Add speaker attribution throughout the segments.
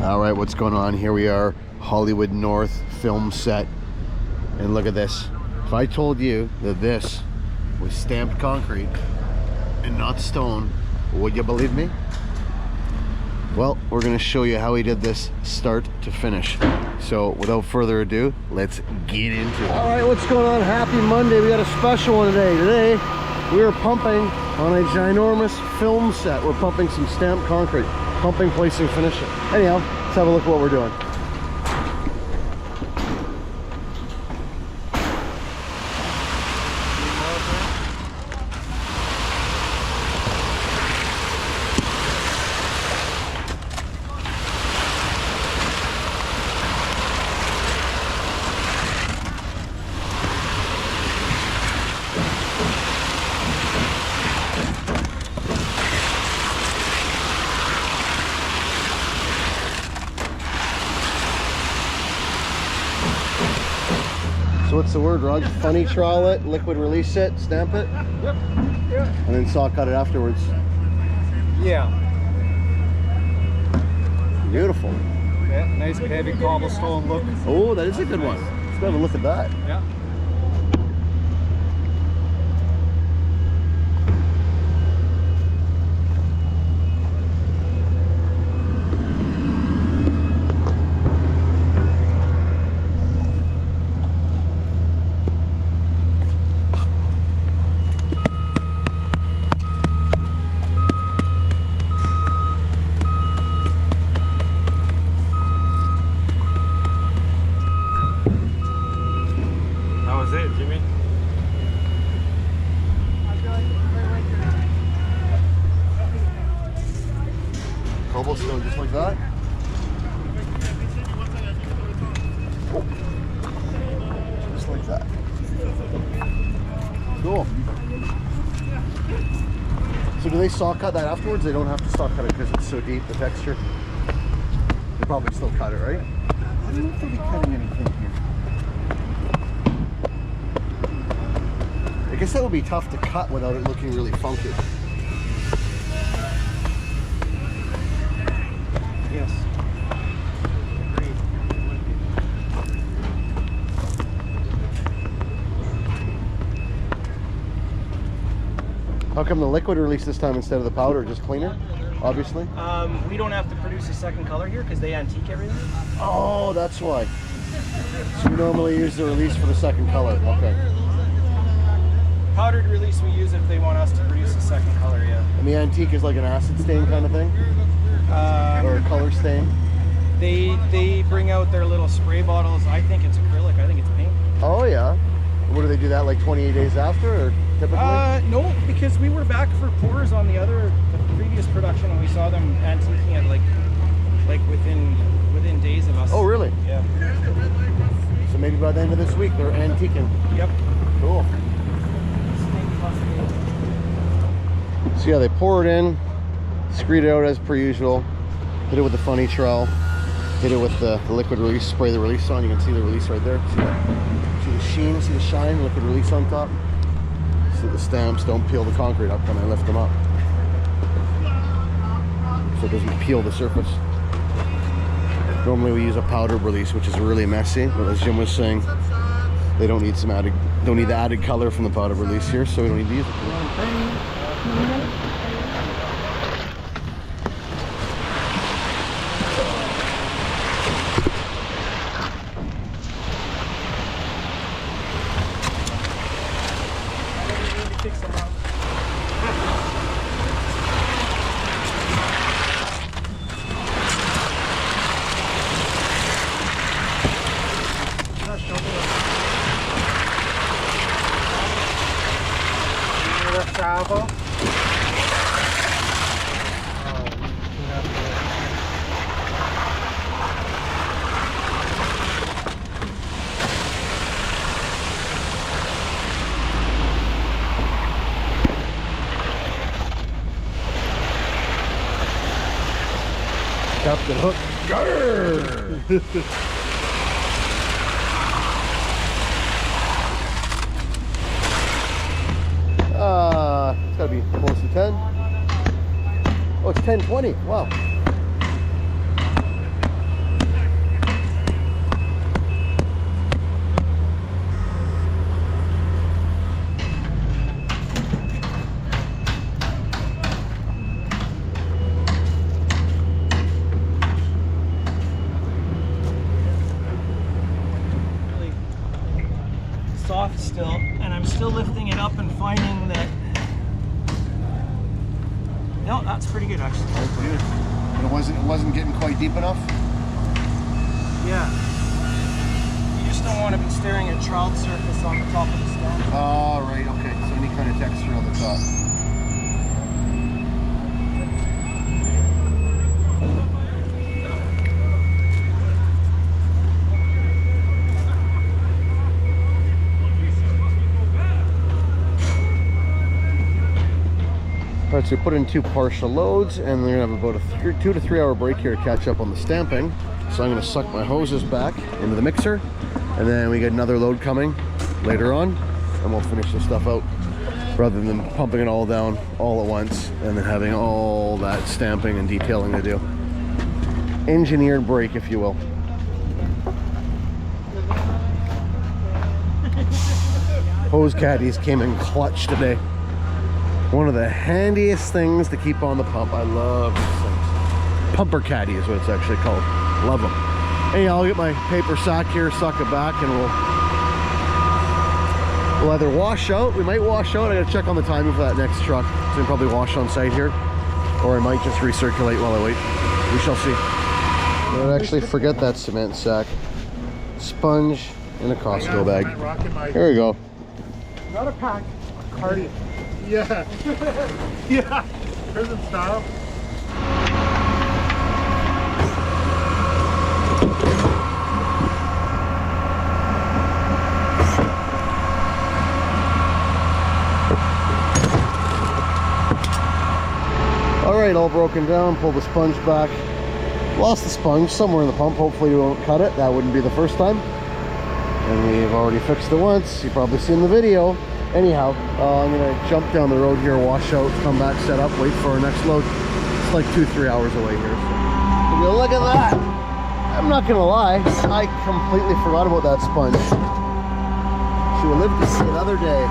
Speaker 1: All right, what's going on? Here we are, Hollywood North film set. And look at this. If I told you that this was stamped concrete and not stone, would you believe me? Well, we're gonna show you how he did this start to finish. So without further ado, let's get into it. All right, what's going on? Happy Monday. We got a special one today. Today, we are pumping on a ginormous film set. We're pumping some stamped concrete. Pumping, placing, finishing. Anyhow, let's have a look at what we're doing. So what's the word, Rog? Funny trowel it, liquid release it, stamp it?
Speaker 2: Yep. Yeah.
Speaker 1: And then saw cut it afterwards.
Speaker 2: Yeah.
Speaker 1: Beautiful.
Speaker 2: Yeah, nice heavy cobblestone look.
Speaker 1: Oh, that is a good one. Let's have a look at that.
Speaker 2: Yeah. It, Jimmy.
Speaker 1: Cobblestone just like that. Just like that. Cool. So do they saw cut that afterwards? They don't have to saw cut it because it's so deep, the texture. They probably still cut it, right? I don't know if they'll be cutting anything here. I guess that would be tough to cut without it looking really funky.
Speaker 2: Yes. Agreed.
Speaker 1: How come the liquid release this time instead of the powder? Just cleaner, obviously?
Speaker 3: We don't have to produce a second color here because they antique everything.
Speaker 1: Oh, that's why. So we normally use the release for the second color. Okay.
Speaker 3: Powdered release we use if they want us to produce a second color, yeah.
Speaker 1: And the antique is like an acid stain kind of thing? Or a color stain?
Speaker 3: They bring out their little spray bottles. I think it's acrylic. I think it's paint.
Speaker 1: Oh, yeah. What do they do that like 28 days after or typically?
Speaker 3: No, because we were back for pours on the previous production and we saw them antiquing it like within days of us.
Speaker 1: Oh, really?
Speaker 3: Yeah.
Speaker 1: So maybe by the end of this week they're antiquing.
Speaker 3: Yep.
Speaker 1: Cool. So yeah, they pour it in, screed it out as per usual, hit it with the funny trowel, hit it with the liquid release, spray the release on. You can see the release right there. See the sheen, see the shine, liquid release on top. So the stamps don't peel the concrete up when I lift them up. So it doesn't peel the surface. Normally we use a powdered release, which is really messy, but as Jim was saying, they don't need the added color from the powder release here, so we don't need to use it.
Speaker 2: Travel.
Speaker 1: Captain Hook. It's got to be close to 10. Oh, it's 10:20. Wow.
Speaker 3: fill, and I'm still lifting it up and finding that. No, that's pretty good actually.
Speaker 1: But it wasn't getting quite deep enough.
Speaker 3: Yeah. You just don't want to be staring at trowel surface on the top of the stamp.
Speaker 1: Oh, right, okay. So any kind of texture on the top. All right, so we put in 2 partial loads, and we're gonna have about a 2 to 3 hour break here to catch up on the stamping. So I'm gonna suck my hoses back into the mixer, and then we get another load coming later on, and we'll finish this stuff out, rather than pumping it all down all at once, and then having all that stamping and detailing to do. Engineered break, if you will. Hose caddies came in clutch today. One of the handiest things to keep on the pump. I love these things. Pumper caddy is what it's actually called. Love them. Anyhow, I'll get my paper sack here, suck it back, and we'll either wash out. We might wash out. I gotta check on the timing for that next truck. So we'll probably wash on site here, or I might just recirculate while I wait. We shall see. I would actually forget that cement sack. Sponge in a Costco bag. Here we go.
Speaker 2: Not a pack, a carton. Yeah. Yeah. Prison style.
Speaker 1: All right, all broken down. Pull the sponge back. Lost the sponge somewhere in the pump. Hopefully we won't cut it. That wouldn't be the first time. And we've already fixed it once. You've probably seen the video. Anyhow, I'm gonna jump down the road here, wash out, come back, set up, wait for our next load. It's like 2-3 hours away here. So look at that. I'm not gonna lie, I completely forgot about that sponge. She will live to see another day.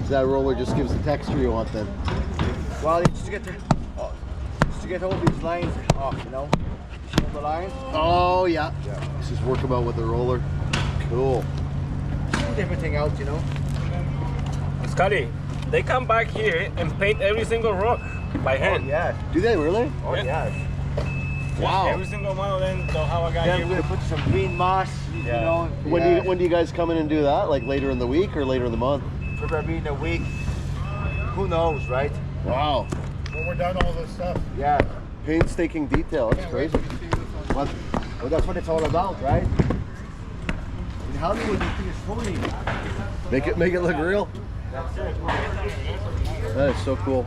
Speaker 1: So that roller just gives the texture you want then.
Speaker 4: Well, it's to get all these lines off, you know. The line.
Speaker 1: Oh yeah. This is work about with the roller. Cool.
Speaker 4: Shoot everything out, you know.
Speaker 2: Scotty, they come back here and paint every single rock by hand.
Speaker 4: Oh, yeah.
Speaker 1: Do they really?
Speaker 4: Oh, yeah.
Speaker 1: Wow.
Speaker 2: Every single one of them, they'll have a guy
Speaker 4: Then
Speaker 2: here.
Speaker 4: we're gonna put some green moss, you know.
Speaker 1: When do you guys come in and do that? Like later in the week or later in the month?
Speaker 4: Probably in a week. Who knows, right?
Speaker 1: Wow.
Speaker 2: When we're done all this stuff.
Speaker 4: Yeah.
Speaker 1: Painstaking detail. That's crazy.
Speaker 4: Well, that's what it's all about, right? In Hollywood, you think it's phony.
Speaker 1: Make it look real.
Speaker 4: That's it.
Speaker 1: That is so cool.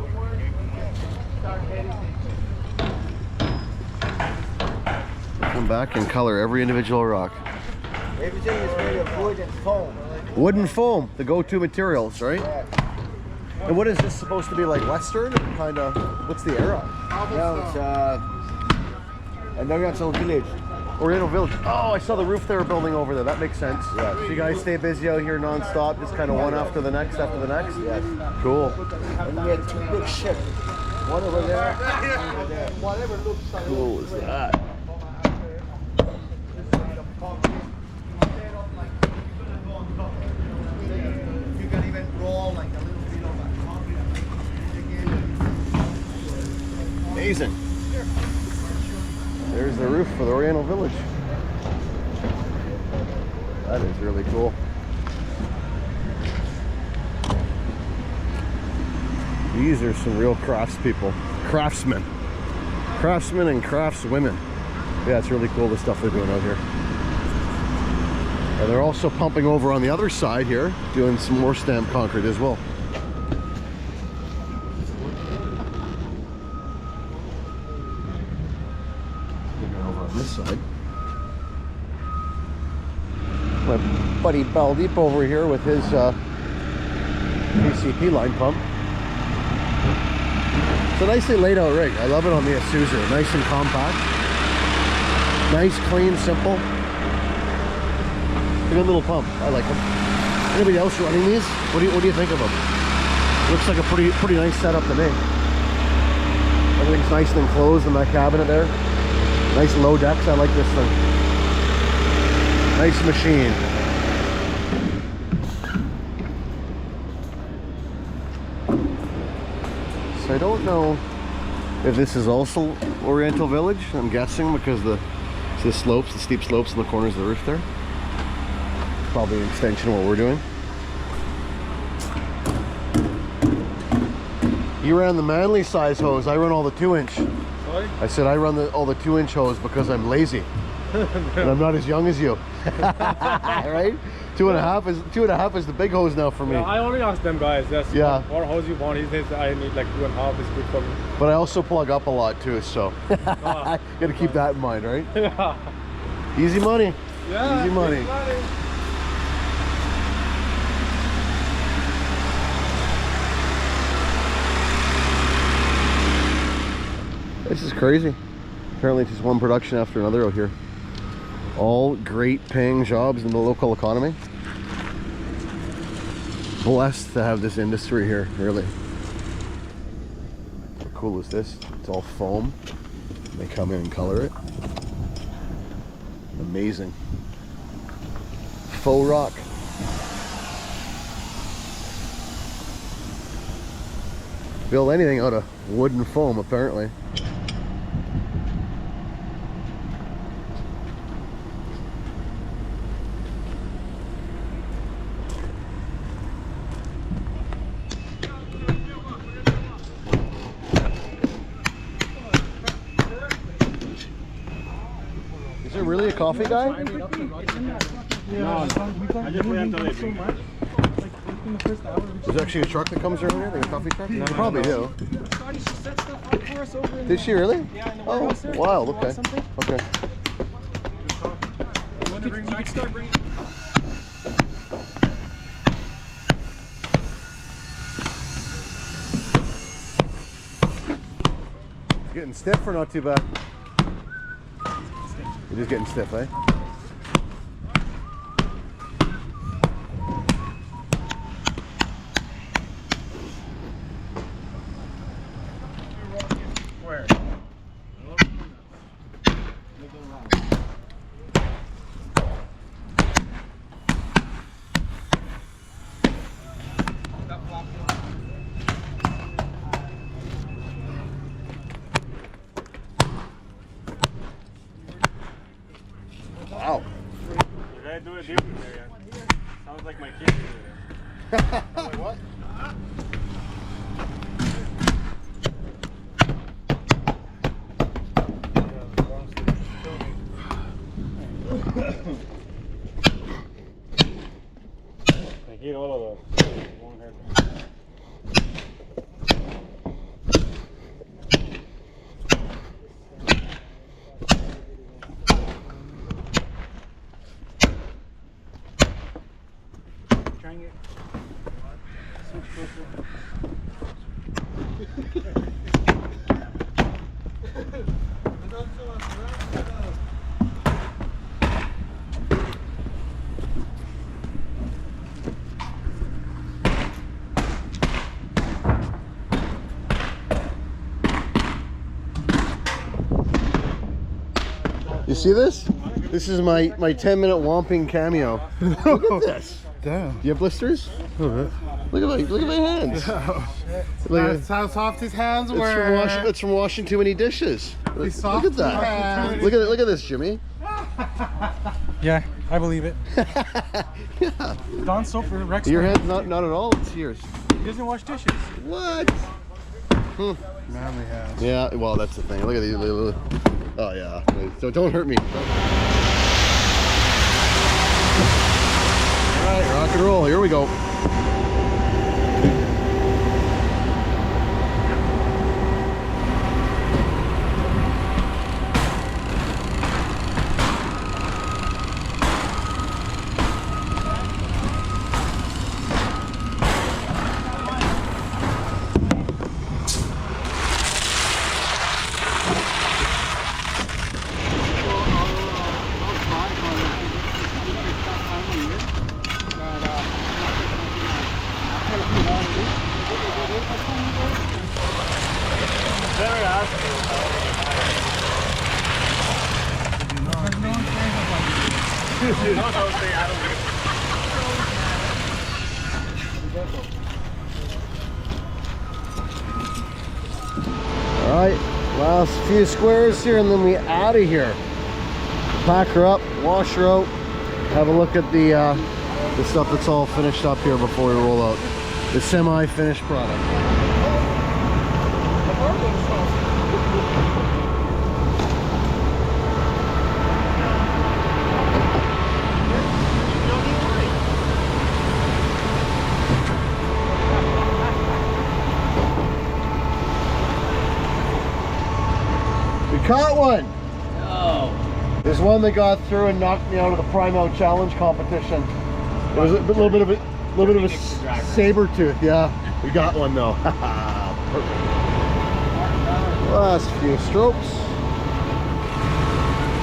Speaker 1: Come back and color every individual rock.
Speaker 4: Everything is made of wood and foam.
Speaker 1: Wood and foam, the go-to materials, right?
Speaker 4: Yeah.
Speaker 1: And what is this supposed to be, like Western? Kind of, what's the era?
Speaker 4: No, it's an Oriental village.
Speaker 1: Oriental Village. Oh, I saw the roof they were building over there. That makes sense.
Speaker 4: Yeah.
Speaker 1: So you guys stay busy out here non-stop, just kind of one after the next after the next?
Speaker 4: Yes.
Speaker 1: Cool.
Speaker 4: And we had 2 big ships. One over there, one over there.
Speaker 1: Cool is that?
Speaker 4: You can even roll like a little bit of a concrete.
Speaker 1: Amazing. There's the roof for the Oriental Village. That is really cool. These are some real craftspeople, craftsmen and craftswomen. Yeah, it's really cool the stuff they're doing out here. And they're also pumping over on the other side here, doing some more stamped concrete as well. Over on this side. My buddy Baldeep over here with his PCP line pump. It's a nicely laid out rig. I love it on the Isuzu. Nice and compact. Nice, clean, simple. A good little pump. I like them. Anybody else running these? What do you think of them? Looks like a pretty nice setup to me. Everything's nice and enclosed in that cabinet there. Nice low decks. I like this thing. Nice machine. So I don't know if this is also Oriental Village. I'm guessing because the slopes, the steep slopes in the corners of the roof there. Probably an extension of what we're doing. You ran the Manly size hose. I run all the 2-inch.
Speaker 2: Sorry?
Speaker 1: I said I run all the 2-inch hose because I'm lazy. And I'm not as young as you. Right? 2.5 is the big hose now for me.
Speaker 2: Yeah, I already asked them guys. Yes.
Speaker 1: Yeah.
Speaker 2: What hose you want? He says I need like 2.5 is good for me.
Speaker 1: But I also plug up a lot too, so gotta keep that in mind, right?
Speaker 2: Yeah.
Speaker 1: Easy money.
Speaker 2: Yeah.
Speaker 1: Easy money. This is crazy. Apparently it's just one production after another out here. All great paying jobs in the local economy. Blessed to have this industry here, really. How cool is this? It's all foam. They come in and color it. Amazing. Faux rock. Build anything out of wood and foam, apparently. Is it really a coffee guy?
Speaker 2: Yeah. I just went to so much. Like in the first hour.
Speaker 1: There's actually a truck that comes around here, like a coffee truck? No, probably do.
Speaker 3: Scotty, she set stuff up for us over in
Speaker 1: Did she really?
Speaker 3: Yeah, in the
Speaker 1: Oh,
Speaker 3: warehouse there.
Speaker 1: wild,
Speaker 3: You want
Speaker 1: okay.
Speaker 3: something?
Speaker 1: Okay.
Speaker 3: You could start bringing.
Speaker 1: Getting stiff or not too bad? You're just getting stiff, eh?
Speaker 2: Where?
Speaker 1: Wow.
Speaker 2: You gotta do it different there. Sounds like my kids do it.
Speaker 1: Like what?
Speaker 2: I hate all of those. Won't hurt.
Speaker 3: Trying it. Switch closer.
Speaker 1: You see this? This is my 10-minute Whomping cameo. Look at this.
Speaker 2: Damn.
Speaker 1: Do you have blisters? Look at my hands.
Speaker 2: That's how soft his hands were.
Speaker 1: It's from washing too many dishes. Look
Speaker 2: soft
Speaker 1: at that.
Speaker 2: hands.
Speaker 1: Look at this, Jimmy.
Speaker 2: Yeah, I believe it.
Speaker 1: Yeah.
Speaker 2: Dawn soap for Rex.
Speaker 1: Your hands not at all. It's yours.
Speaker 2: He doesn't wash dishes.
Speaker 1: What?
Speaker 2: Manly hands.
Speaker 1: Yeah. Well, that's the thing. Look at these. Oh yeah. So don't hurt me. All right, rock and roll. Here we go. All right, last few squares here, and then we out of here. Pack her up, wash her out, have a look at the stuff that's all finished up here before we roll out. The semi-finished product. We caught one!
Speaker 3: Oh.
Speaker 1: There's one that got through and knocked me out of the Primo Challenge competition. It was a little bit of a saber tooth, yeah. We got one though. Perfect. Last few strokes.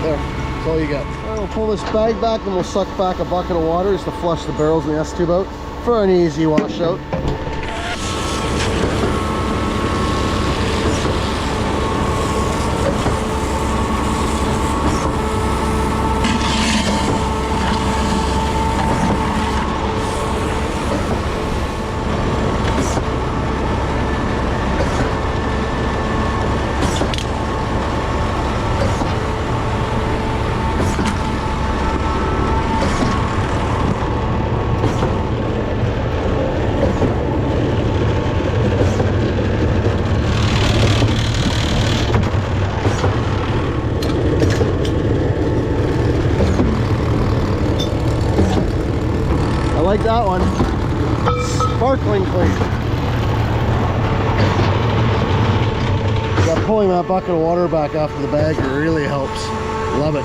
Speaker 1: There, that's all you got. We'll pull this bag back and we'll suck back a bucket of water just to flush the barrels in the S-tube out for an easy wash out. I like that one. Sparkling clean. That pulling that bucket of water back after the bag really helps. Love it.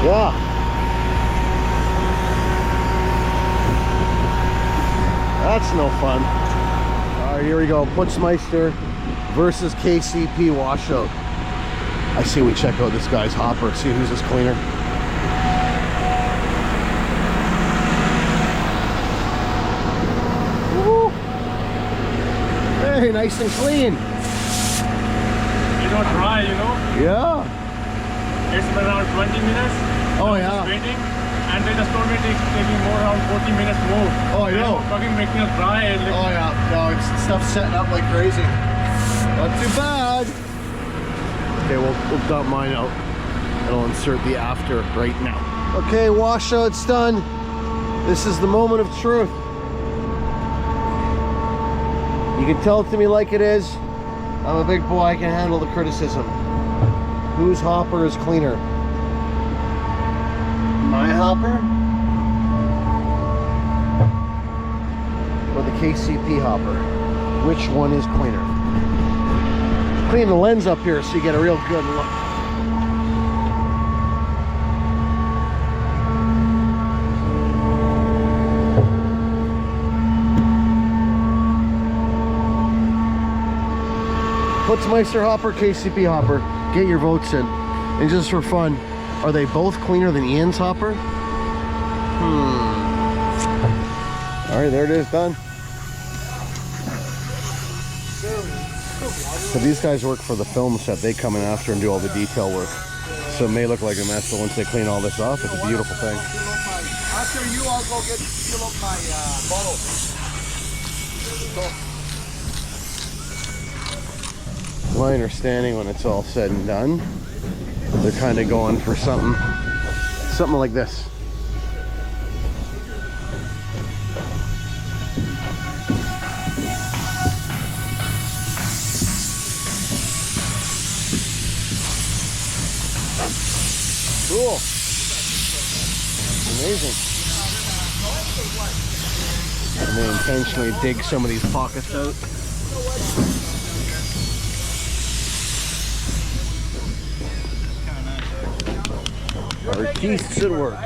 Speaker 1: Yeah. That's no fun. All right, here we go. Putzmeister versus KCP washout. I say we check out this guy's hopper, see who's his cleaner. Woo. Hey, nice and clean.
Speaker 2: It's not dry, you know.
Speaker 1: Yeah.
Speaker 2: It's around 20 minutes.
Speaker 1: Oh yeah.
Speaker 2: Waiting, and they just told me it's taking more around 40 minutes more.
Speaker 1: Oh, I know.
Speaker 2: Fucking making it dry. Like,
Speaker 1: Oh yeah. No, it's stuff setting up like crazy. Not too bad. Okay, we'll dump mine out and I'll insert the after right now. Okay, washout's done. This is the moment of truth. You can tell it to me like it is. I'm a big boy, I can handle the criticism. Whose hopper is cleaner? My hopper? Or the KCP hopper? Which one is cleaner? Clean the lens up here so you get a real good look. Putzmeister hopper, KCP hopper. Get your votes in. And just for fun, are they both cleaner than Ian's hopper? All right, there it is, done. So these guys work for the film set. They come in after and do all the detail work. So it may look like a mess, but once they clean all this off, it's a beautiful thing.
Speaker 4: After you, I'll go fill up my bottle.
Speaker 1: My understanding, when it's all said and done, they're kind of going for something like this. Cool. Amazing. And they intentionally dig some of these pockets out. Artists at work.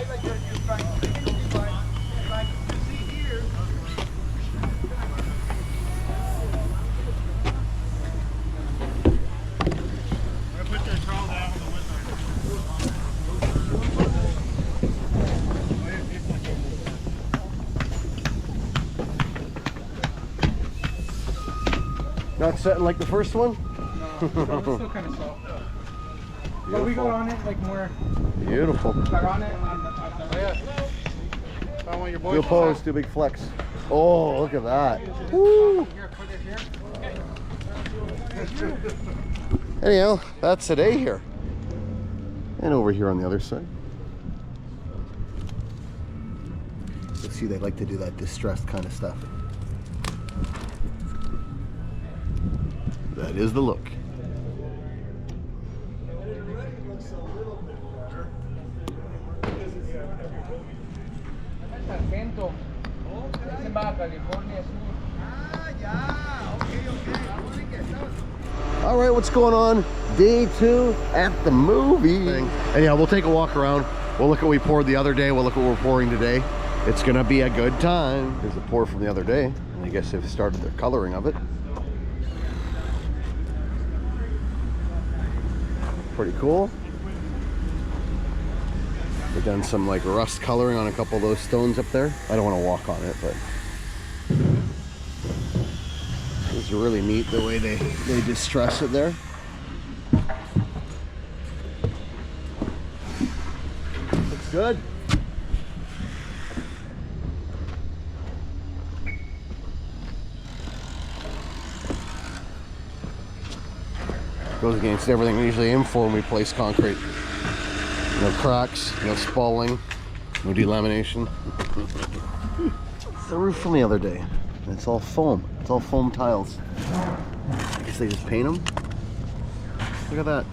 Speaker 1: Not setting like the first one?
Speaker 4: No.
Speaker 3: It's still kind of soft. But we got on it like more.
Speaker 1: Beautiful.
Speaker 3: Got on it on the.
Speaker 2: I want your boy.
Speaker 1: Do a pose, do a big flex. Oh, look at that. Woo.
Speaker 3: Here, put it here.
Speaker 1: Anyhow, that's today here. And over here on the other side. Let's see, they like to do that distressed kind of stuff. That is the look. All right, what's going on? Day 2 at the movie. Anyhow, we'll take a walk around. We'll look at what we poured the other day. We'll look at what we're pouring today. It's gonna be a good time. Here's the pour from the other day. I guess they've started their coloring of it. Pretty cool. They've done some like rust coloring on a couple of those stones up there. I don't want to walk on it, but it's really neat the way they distress it there. Looks good. Goes against everything we usually aim for when we place concrete. No cracks, no spalling, no delamination. It's the roof from the other day. It's all foam. It's all foam tiles. I guess they just paint them. Look at that.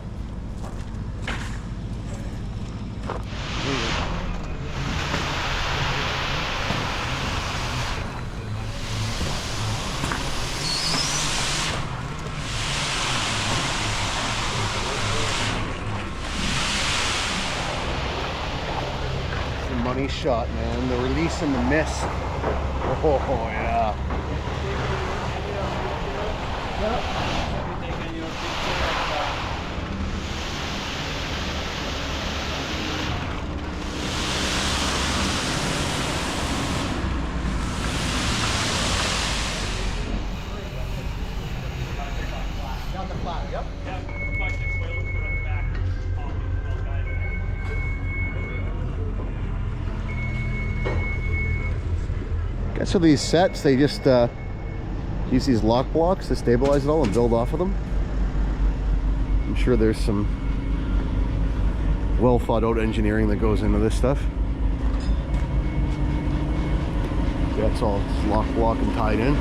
Speaker 1: Money shot, man. The release and the miss. Oh yeah. So these sets, they just use these lock blocks to stabilize it all and build off of them. I'm sure there's some well thought out engineering that goes into this stuff. That's all lock block and tied in.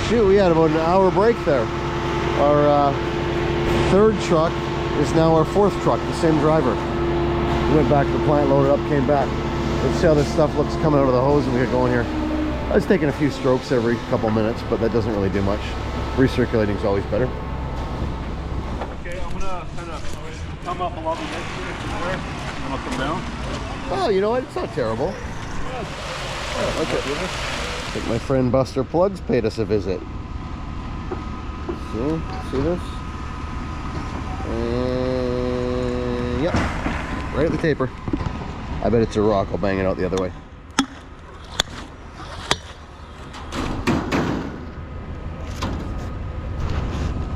Speaker 1: Shoot, we had about an hour break there. Our third truck is now our fourth truck, the same driver. We went back to the plant, loaded up, came back. Let's see how this stuff looks coming out of the hose and we get going here. I was taking a few strokes every couple minutes, but that doesn't really do much. Recirculating is always better.
Speaker 2: Okay, I'm gonna kind of come up along the edge here somewhere, and I'll come down.
Speaker 1: Oh, you know what? It's not terrible. I like it. I think my friend Buster Plugs paid us a visit. See this? Yep, right at the taper. I bet it's a rock. I'll bang it out the other way.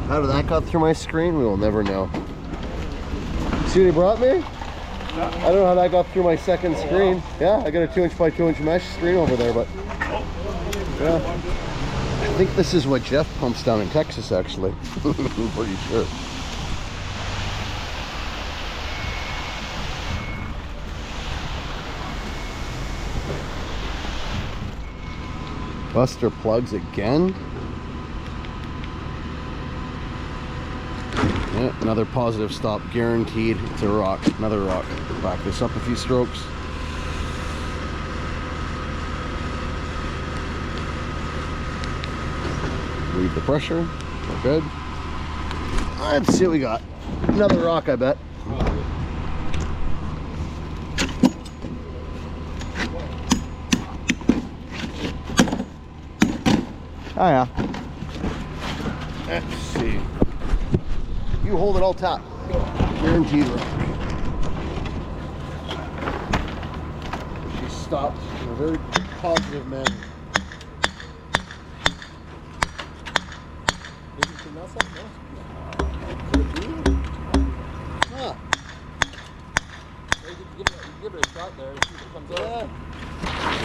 Speaker 1: How did that got through my screen? We will never know. See what he brought me? I don't know how that got through my second screen. Yeah, I got a 2" by 2" mesh screen over there, but yeah. I think this is what Jeff pumps down in Texas, actually. I'm pretty sure. Buster Plugs again. Yeah, another positive stop, guaranteed. It's a rock, another rock. Back this up a few strokes. Leave the pressure, we're good. Let's see what we got. Another rock, I bet. Oh yeah. Let's see. You hold it all tap. Guaranteed rock. She stopped. a very positive manner. Huh.
Speaker 3: Give it a shot there and see if it comes out.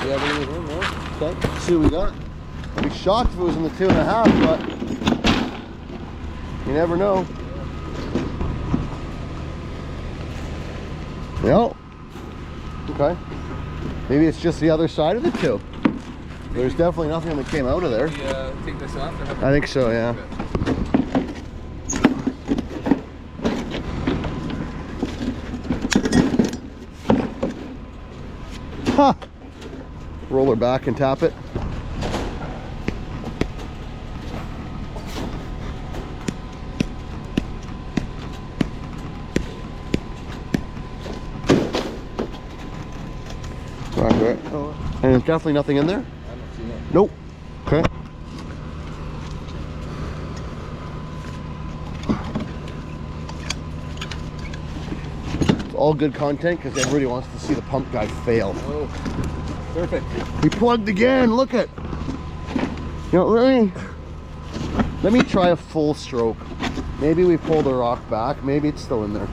Speaker 1: Yeah, okay. Let's see what we got. I'd be shocked if it was in the 2.5, but you never know. Yep. Okay. Maybe it's just the other side of the 2. There's definitely nothing that came out of there.
Speaker 3: Take this off?
Speaker 1: I think so, yeah. Huh. Roll her back and tap it. Right. And there's definitely nothing in there?
Speaker 3: I don't see it.
Speaker 1: Nope. Okay. It's all good content because everybody wants to see the pump guy fail.
Speaker 3: Oh, perfect.
Speaker 1: He plugged again. Look at. You know, let me try a full stroke. Maybe we pulled the rock back. Maybe it's still in there.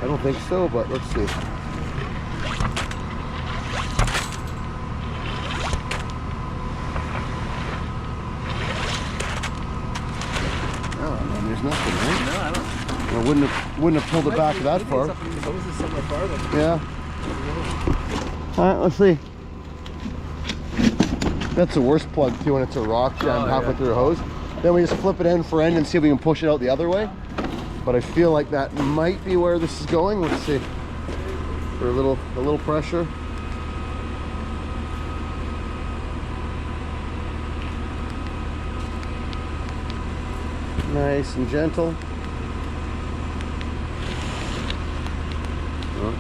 Speaker 1: I don't think so, but let's see. There's nothing, right?
Speaker 3: No, I don't.
Speaker 1: I wouldn't have pulled it back that far.
Speaker 3: Somewhere farther.
Speaker 1: Yeah. All right, let's see. That's the worst plug too, when it's a rock jammed halfway through a hose. Then we just flip it end for end and see if we can push it out the other way. But I feel like that might be where this is going. Let's see. For a little pressure. Nice and gentle. Oh,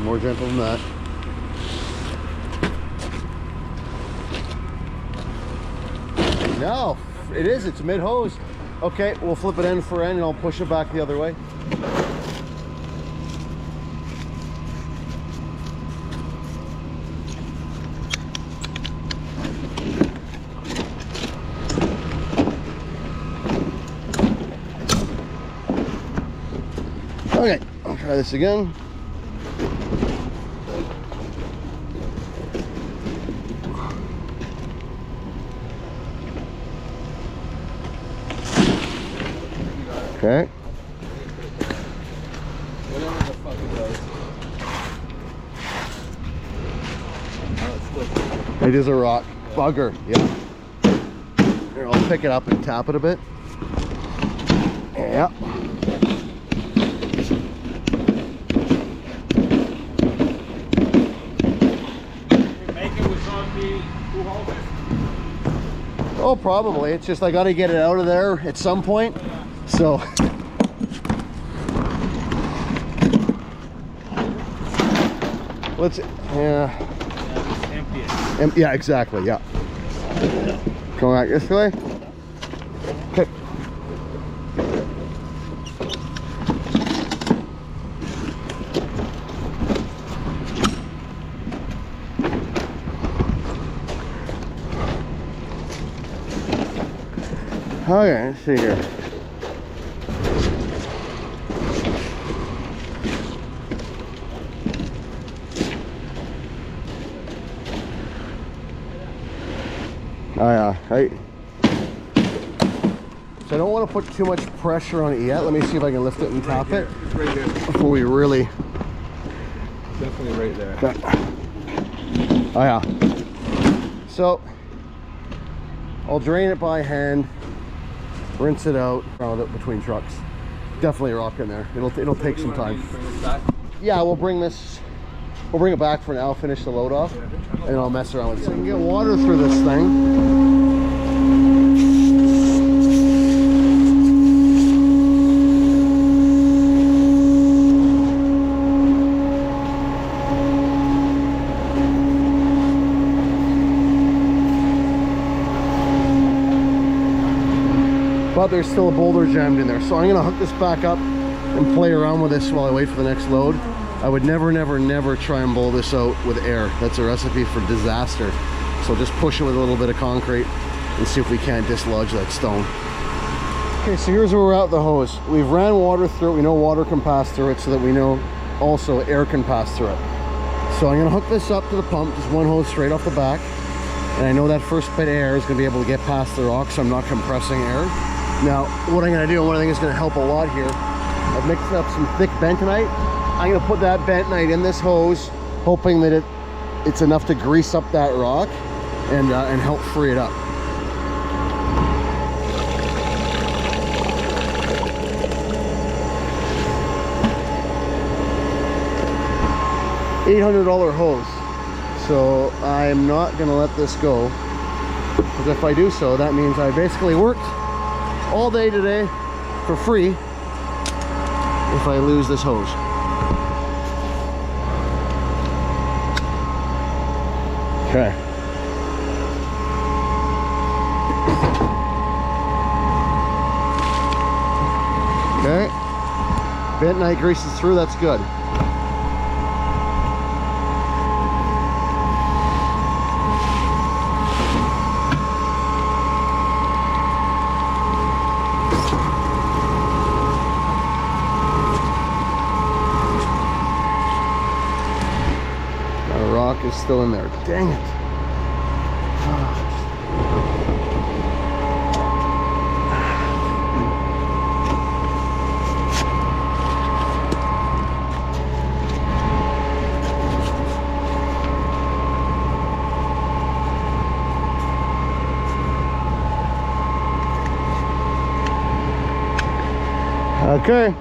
Speaker 1: more gentle than that. No, it is. It's mid hose. Okay, we'll flip it end for end and I'll push it back the other way. Okay, I'll try this again. Okay.
Speaker 3: Whatever the fuck it does.
Speaker 1: It is a rock. Bugger, yeah. Here, I'll pick it up and tap it a bit. Yeah. Oh, probably. It's just I got to get it out of there at some point. So. Let's. Yeah.
Speaker 3: Just empty it.
Speaker 1: Yeah, exactly. Yeah. Going back this way. Okay. Okay, let's see here. Oh yeah, right. So I don't want to put too much pressure on it yet. Let me see if I can lift it and tap it.
Speaker 3: It's right here.
Speaker 1: Before we really.
Speaker 3: Definitely right there.
Speaker 1: Okay. Oh yeah. So I'll drain it by hand. Rinse it out, round it between trucks. Definitely a rock in there. It'll take some time. Yeah, we'll bring it back for now, finish the load off, and I'll mess around with it. So we can get water through this thing. But there's still a boulder jammed in there. So I'm gonna hook this back up and play around with this while I wait for the next load. I would never, never, never try and blow this out with air. That's a recipe for disaster. So just push it with a little bit of concrete and see if we can't dislodge that stone. Okay, so here's where we're at with the hose. We've ran water through it. We know water can pass through it, so that we know also air can pass through it. So I'm gonna hook this up to the pump, just one hose straight off the back. And I know that first bit of air is gonna be able to get past the rock, so I'm not compressing air. Now, what I'm gonna do, and one thing that's gonna help a lot here, I've mixed up some thick bentonite. I'm gonna put that bentonite in this hose, hoping that it's enough to grease up that rock and help free it up. $800 hose, so I'm not gonna let this go, because if I do so, that means I basically worked all day today for free if I lose this hose. Okay. Okay. Bentonite greases through, that's good. Is still in there. Dang it. Okay.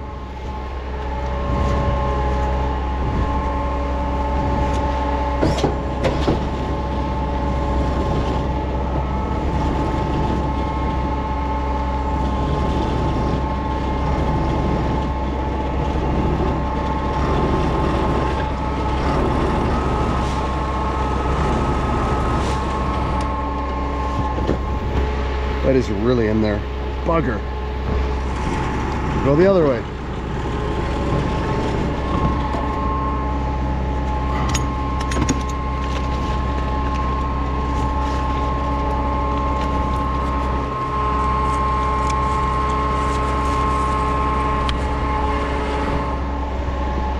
Speaker 1: That is really in there. Bugger. Go the other way.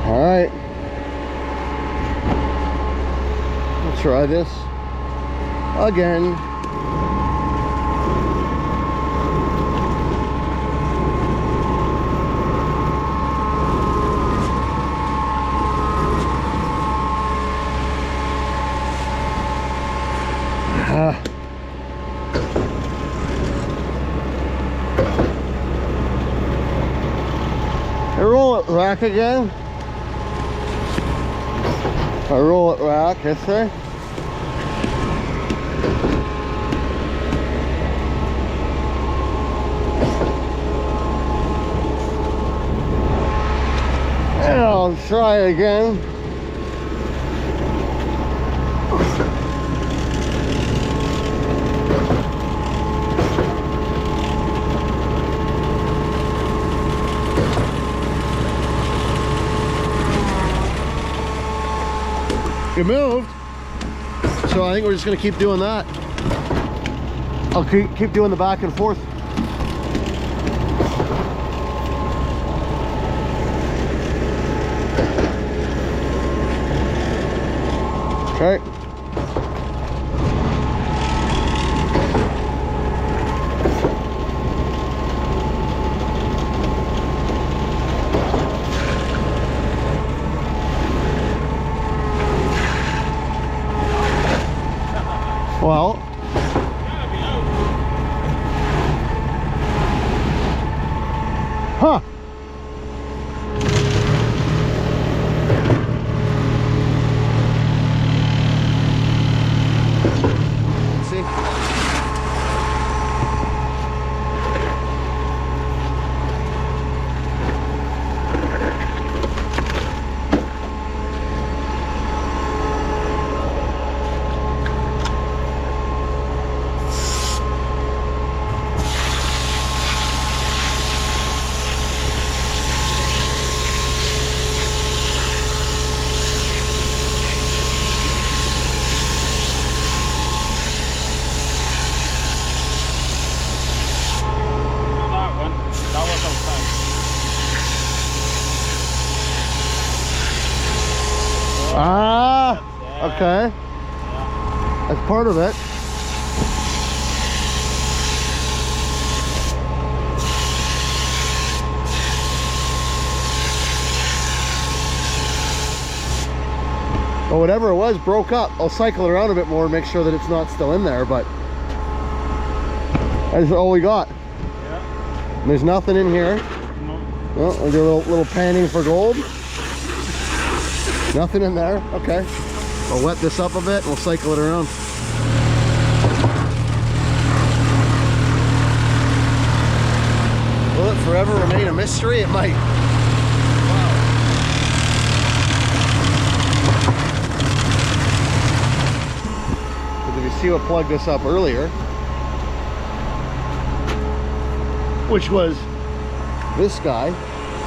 Speaker 1: All right. We'll try this again. I roll it rack again. I roll it rack, this way. And I'll try it again. It moved, so I think we're just going to keep doing that. I'll keep doing the back and forth. Okay. Well, huh? Ah, okay. That's part of it. Well, whatever it was broke up. I'll cycle it around a bit more and make sure that it's not still in there, but that's all we got.
Speaker 2: Yeah.
Speaker 1: There's nothing in here.
Speaker 2: No.
Speaker 1: Well, we'll do a little panning for gold. Nothing in there. Okay. I'll wet this up a bit and we'll cycle it around. Will it forever remain a mystery? It might. See what plugged this up earlier, which was this guy,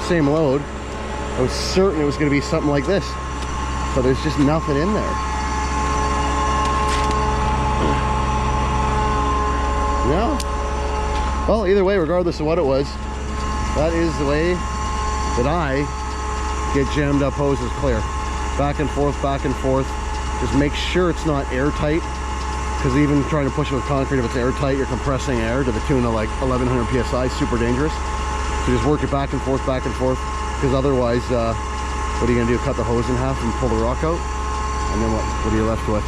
Speaker 1: same load. I was certain it was going to be something like this, but there's just nothing in there. Yeah. Well, either way, regardless of what it was, that is the way that I get jammed up hoses clear. Back and forth, back and forth. Just make sure it's not airtight. Because even trying to push it with concrete, if it's airtight, you're compressing air to the tune of like 1100 psi, super dangerous. So just work it back and forth, because otherwise, what are you gonna do? Cut the hose in half and pull the rock out? And then what are you left with?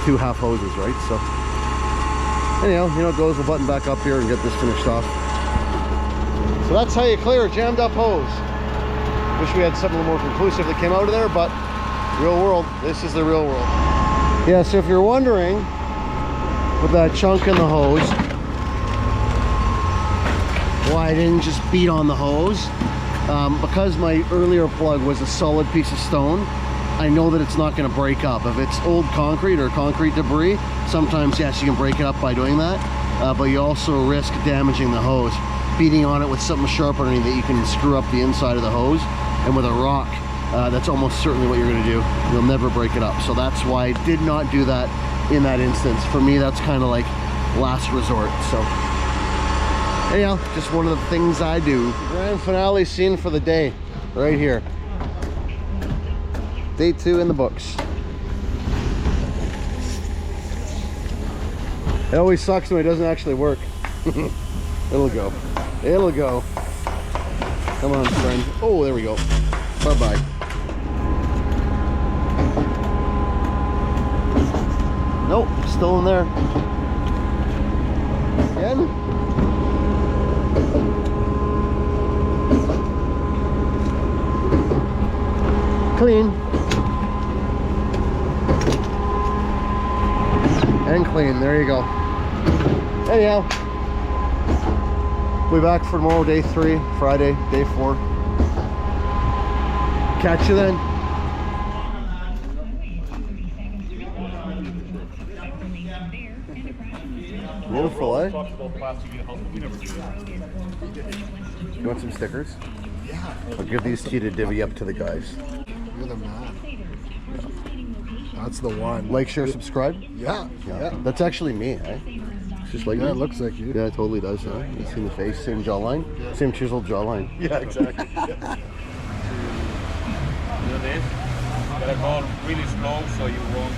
Speaker 1: 2 half hoses, right? So anyhow, you know it goes, we'll button back up here and get this finished off. So that's how you clear a jammed up hose. Wish we had something a little more conclusive that came out of there, but real world, this is the real world. Yeah, so if you're wondering, with that chunk in the hose, why I didn't just beat on the hose, because my earlier plug was a solid piece of stone, I know that it's not going to break up. If it's old concrete or concrete debris, sometimes yes, you can break it up by doing that, but you also risk damaging the hose. Beating on it with something sharp underneath that you can screw up the inside of the hose, and with a rock, that's almost certainly what you're going to do. You'll never break it up. So that's why I did not do that in that instance. For me, that's kind of like last resort. So anyhow, just one of the things I do. Grand finale scene for the day, right here. Day 2 in the books. It always sucks when it doesn't actually work. It'll go. It'll go. Come on, friend. Oh, there we go. Bye-bye. Nope, still in there. Again. Clean. And clean, there you go. Anyhow, we'll be back for tomorrow, day 3, Friday, day 4. Catch you then. Beautiful, eh? You want some stickers?
Speaker 4: Yeah.
Speaker 1: I'll give these to you to divvy up to the guys.
Speaker 4: You're the man. That's the one.
Speaker 1: Like, share, subscribe?
Speaker 4: Yeah. Yeah.
Speaker 1: That's actually me, eh? It's just like
Speaker 4: Yeah,
Speaker 1: me.
Speaker 4: it looks like you.
Speaker 1: Yeah, it totally does, huh? You see the face, same jawline?
Speaker 4: Yeah.
Speaker 1: Same chiseled jawline.
Speaker 4: Yeah, exactly.
Speaker 2: Do this. Gotta go really slow so you won't.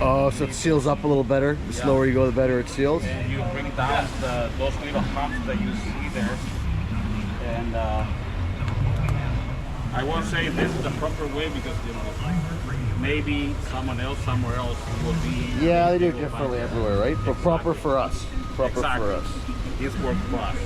Speaker 1: Oh, so it seals up a little better. The slower you go, the better it seals.
Speaker 2: And you bring down those little humps that you see there. And I won't say this is the proper way because maybe someone else somewhere else will be.
Speaker 1: Yeah, they do it differently everywhere, right? But proper for us. Proper for us.
Speaker 2: This works for us.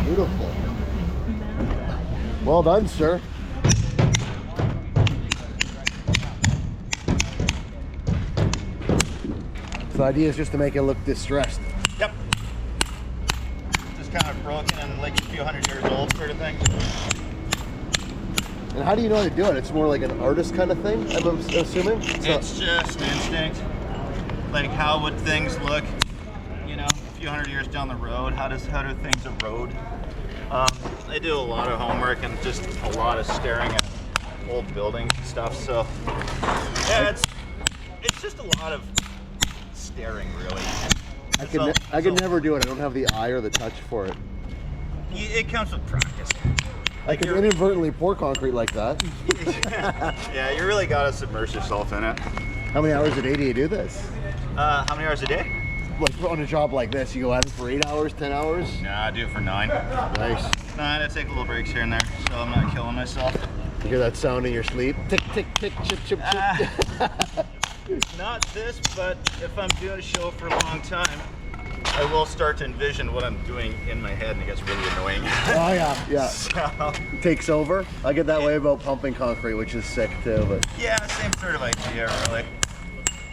Speaker 1: Beautiful. Well done, sir. So the idea is just to make it look distressed.
Speaker 2: Yep. broken and like a few hundred years old sort of thing.
Speaker 1: And how do you know how to do it? It's more like an artist kind of thing, I'm assuming?
Speaker 2: It's just instinct. Like, how would things look, you know, a few hundred years down the road? How do things erode? I do a lot of homework and just a lot of staring at old buildings and stuff. So yeah, it's just a lot of staring, really.
Speaker 1: I could never do it. I don't have the eye or the touch for it.
Speaker 2: It comes with practice.
Speaker 1: I could inadvertently pour concrete like that.
Speaker 2: Yeah, you really gotta submerge yourself in it.
Speaker 1: How many hours a day do you do this?
Speaker 2: How many hours a day?
Speaker 1: Like on a job like this, you go at it for 8 hours, 10 hours?
Speaker 2: Nah, I do it for 9.
Speaker 1: Nice.
Speaker 2: 9, I take little breaks here and there, so I'm not killing myself.
Speaker 1: You hear that sound in your sleep? Tick, tick, tick, chip, chip, chip.
Speaker 2: Not this, but if I'm doing a show for a long time, I will start to envision what I'm doing in my head, and it gets really annoying.
Speaker 1: Oh yeah, yeah.
Speaker 2: So,
Speaker 1: Takes over. I get that way about pumping concrete, which is sick too. But
Speaker 2: yeah, same sort of idea, really.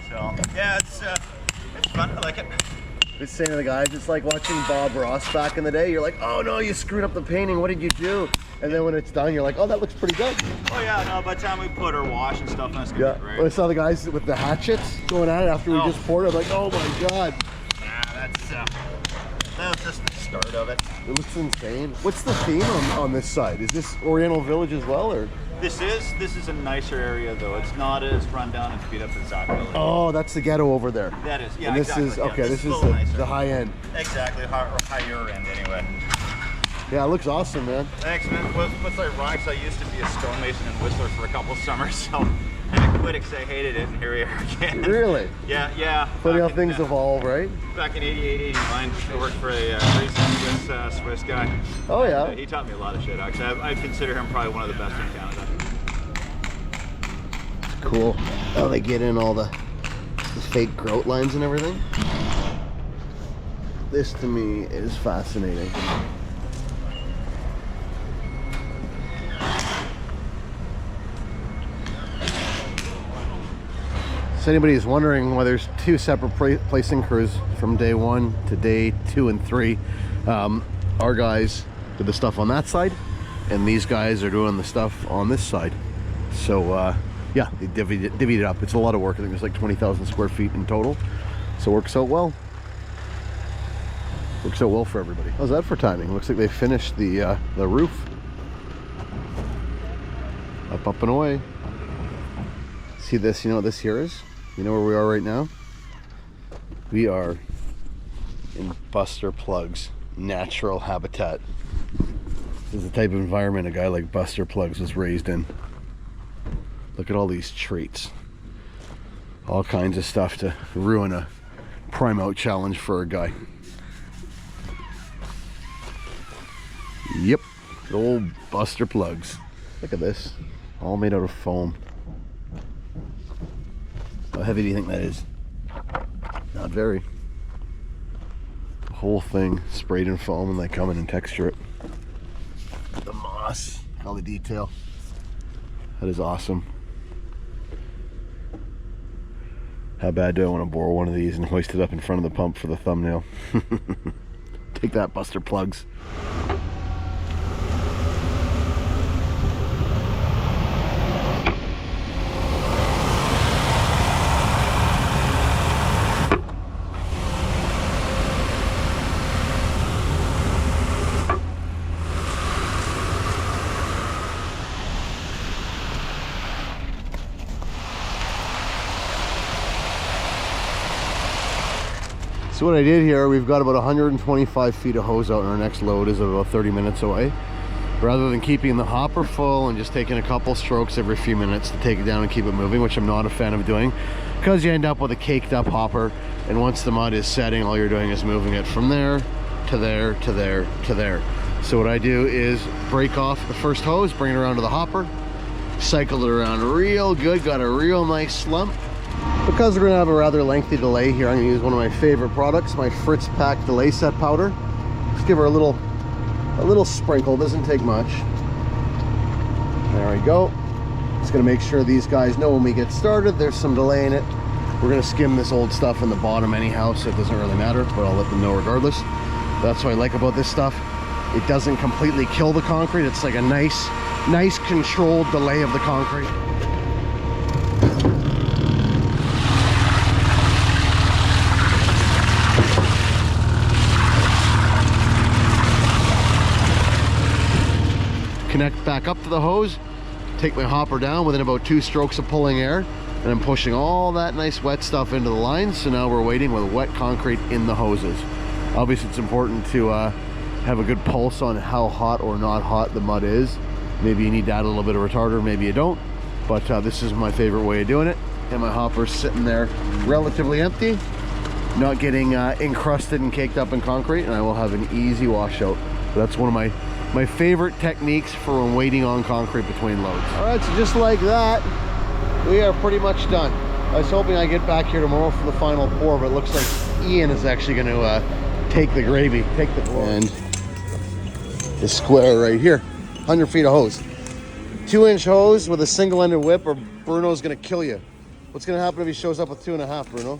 Speaker 2: So yeah, it's fun. I like it.
Speaker 1: just saying to the guys, it's like watching Bob Ross back in the day. You're like, oh no, you screwed up the painting. What did you do? And then when it's done, you're like, oh, that looks pretty good.
Speaker 2: Oh yeah, no. By the time we put our wash and stuff, that's gonna be great.
Speaker 1: When I saw the guys with the hatchets going at it after we just poured it, I'm like, oh my god.
Speaker 2: That's just the start of it.
Speaker 1: It looks insane. What's the theme on this side? Is this Oriental Village as well, or?
Speaker 2: This is a nicer area though. It's not as run down and beat up as that building.
Speaker 1: Oh, that's the ghetto over there.
Speaker 2: That is, yeah.
Speaker 1: And this
Speaker 2: exactly,
Speaker 1: is
Speaker 2: yeah.
Speaker 1: okay. This is the high end.
Speaker 2: Exactly, higher end anyway.
Speaker 1: Yeah, it looks awesome, man.
Speaker 2: Thanks, man. What's ironic is I used to be a stonemason in Whistler for a couple summers, so I quit because I hated it, and here we are again.
Speaker 1: Really?
Speaker 2: Yeah.
Speaker 1: Funny how things evolve, right?
Speaker 2: Back in '88, '89, I worked for a recent Swiss guy.
Speaker 1: Oh yeah.
Speaker 2: He taught me a lot of shit. Actually, I consider him probably one of the best in Canada.
Speaker 1: Cool. Oh, they get in all the fake grout lines and everything. This to me is fascinating. So anybody is wondering why there's 2 separate placing crews from day 1 to day 2 and 3. Our guys did the stuff on that side, and these guys are doing the stuff on this side. So yeah, they divvied it up. It's a lot of work. I think there's like 20,000 square feet in total. So it works out well. Works out well for everybody. How's that for timing? Looks like they finished the roof. Up and away. See this? You know what this here is? You know where we are right now? We are in Buster Plug's natural habitat. This is the type of environment a guy like Buster Plugs was raised in. Look at all these traits. All kinds of stuff to ruin a prime out challenge for a guy. Yep, good old Buster Plugs. Look at this, all made out of foam. How heavy do you think that is? Not very. The whole thing sprayed in foam, and they come in and texture it. The moss, all the detail. That is awesome. How bad do I want to borrow one of these and hoist it up in front of the pump for the thumbnail? Take that, Buster Plugs. So what I did here, we've got about 125 feet of hose out, and our next load is about 30 minutes away. Rather than keeping the hopper full and just taking a couple strokes every few minutes to take it down and keep it moving, which I'm not a fan of doing, because you end up with a caked up hopper, and once the mud is setting, all you're doing is moving it from there to there to there to there. So what I do is break off the first hose, bring it around to the hopper, cycle it around real good, got a real nice slump. Because we're going to have a rather lengthy delay here, I'm going to use one of my favorite products, my Fritz Pack Delay Set Powder. Just give her a little sprinkle, doesn't take much. There we go. Just going to make sure these guys know when we get started there's some delay in it. We're going to skim this old stuff in the bottom anyhow, so it doesn't really matter, but I'll let them know regardless. That's what I like about this stuff. it doesn't completely kill the concrete. It's like a nice controlled delay of the concrete. Connect back up to the hose, take my hopper down within about 2 strokes of pulling air, and I'm pushing all that nice wet stuff into the lines. So now we're waiting with wet concrete in the hoses. Obviously it's important to have a good pulse on how hot or not hot the mud is. Maybe you need to add a little bit of retarder, maybe you don't, but this is my favorite way of doing it. And my hopper's sitting there relatively empty, not getting encrusted and caked up in concrete, and I will have an easy washout. That's one of my favorite techniques for when waiting on concrete between loads. All right, so just like that, we are pretty much done. I was hoping I'd get back here tomorrow for the final pour, but it looks like Ian is actually going to take the gravy, take the glory. And the square right here, 100 feet of hose. 2-inch hose with a single-ended whip, or Bruno's going to kill you. What's going to happen if he shows up with 2.5, Bruno?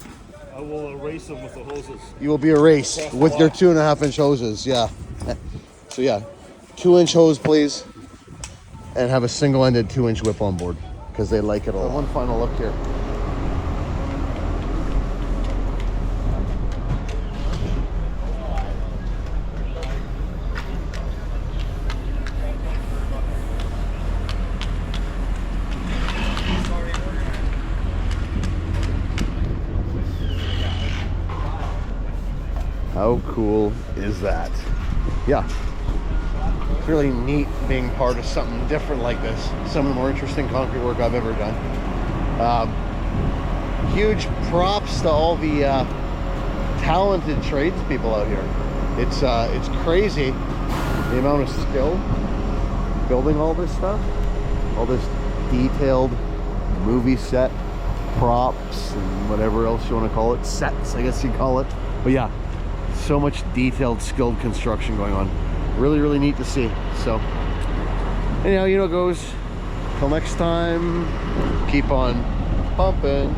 Speaker 5: I will erase them with the hoses.
Speaker 1: You will be erased with your 2.5-inch hoses, yeah. So yeah, 2-inch hose, please, and have a single-ended 2-inch whip on board because they like it all. One final look here. How cool is that? Yeah. It's really neat being part of something different like this. Some of the more interesting concrete work I've ever done. Huge props to all the talented tradespeople out here. It's crazy the amount of skill building all this stuff, all this detailed movie set props and whatever else you want to call it, sets I guess you call it. But yeah, so much detailed, skilled construction going on. Really neat to see. So anyhow, you know it goes. Till next time, keep on pumping.